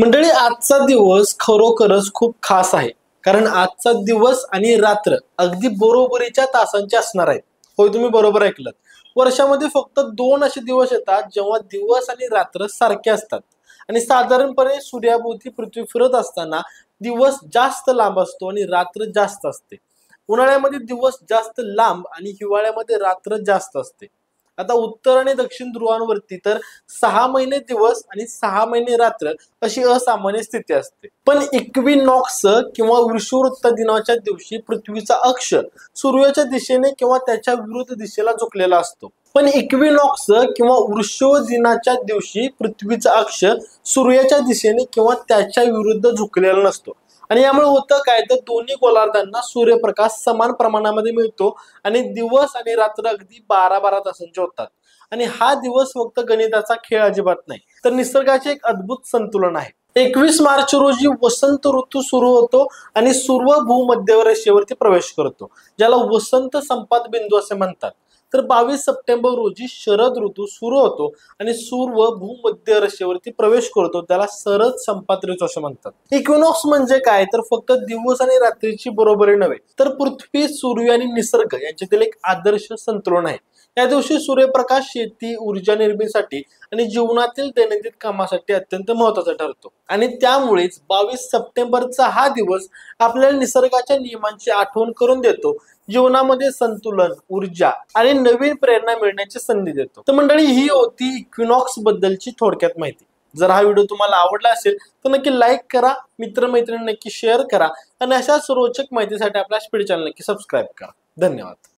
मंडळी, आजचा दिवस खरोखरच खूप खास आहे. कारण आजचा दिवस आणि रात्र अगदी बरोबरीच्या तासांची असणार आहेत. होय, तुम्ही बरोबर ऐकलं. वर्षामध्ये फक्त 2 असे दिवस येतात जेव्हा दिवस आणि रात्र सारखे असतात. आणि साधारणपणे सूर्याभोवती पृथ्वी फिरत असताना दिवस जास्त लांब असतो आणि रात्र जास्त असते. उन्हाळ्यामध्ये दिवस जास्त लांब आणि हिवाळ्यामध्ये रात्र जास्त असते. आता उत्तर आणि दक्षिण ध्रुवांवरती तर 6 महिने दिवस आणि 6 महिने रात्र अशी असामान्य स्थिती असते. पण इक्विनॉक्स किंवा विषुववृत्त दिनाच्या दिवशी पृथ्वीचा अक्ष सूर्याच्या दिशेने किंवा त्याच्या विरुद्ध दिशेला झुकलेला असतो. पण इक्विनॉक्स किंवा वृषभ दिनाच्या दिवशी पृथ्वीचा अक्ष सूर्याच्या दिशेने किंवा त्याच्या विरुद्ध झुकलेला नसतो. आणि यामुळे होतं काय, तर दोन्ही गोलार्धांना सूर्यप्रकाश समान प्रमाणामध्ये मिळतो आणि दिवस आणि रात्र अगदी 12-12 तासांचे होतात. आणि हा दिवस फक्त गणिताचा खेळ अजिबात नाही, तर निसर्गाचे एक अद्भुत संतुलन आहे. 21 मार्च रोजी वसंत ऋतू सुरू होतो आणि सूर्य भूमध्य रेषेवरती प्रवेश करतो, ज्याला वसंत संपात बिंदू असे म्हणतात. तर 22 सप्टेंबर रोजी शरद ऋतू सुरू होतो आणि सूर्य भूमध्य रेषेवरती प्रवेश करतो, त्याला शरद संपात ऋतू असे म्हणतात. इक्विनॉक्स म्हणजे काय, तर फक्त दिवस आणि रात्रीची बरोबरी नव्हे, तर पृथ्वी, सूर्य आणि निसर्ग यांच्यातील एक आदर्श संतुलन आहे. या दिवशी सूर्यप्रकाश शेती, ऊर्जा निर्मितीसाठी आणि जीवनातील दैनंदिन कामासाठी अत्यंत महत्वाचा ठरतो. आणि त्यामुळेच 22 सप्टेंबरचा हा दिवस आपल्याला निसर्गाच्या नियमांची आठवण करून देतो, जीवनामध्ये संतुलन, ऊर्जा आणि नवीन प्रेरणा मिळण्याची संधी देतो. तर मंडळी, ही होती इक्विनॉक्स बद्दलची थोडक्यात माहिती. जर हा व्हिडिओ तुम्हाला आवडला असेल तर नक्की लाईक करा, मित्रमैत्रिणी नक्की शेअर करा आणि अशाच रोचक माहितीसाठी आपल्या स्पीड चॅनल नक्की सबस्क्राईब करा. धन्यवाद.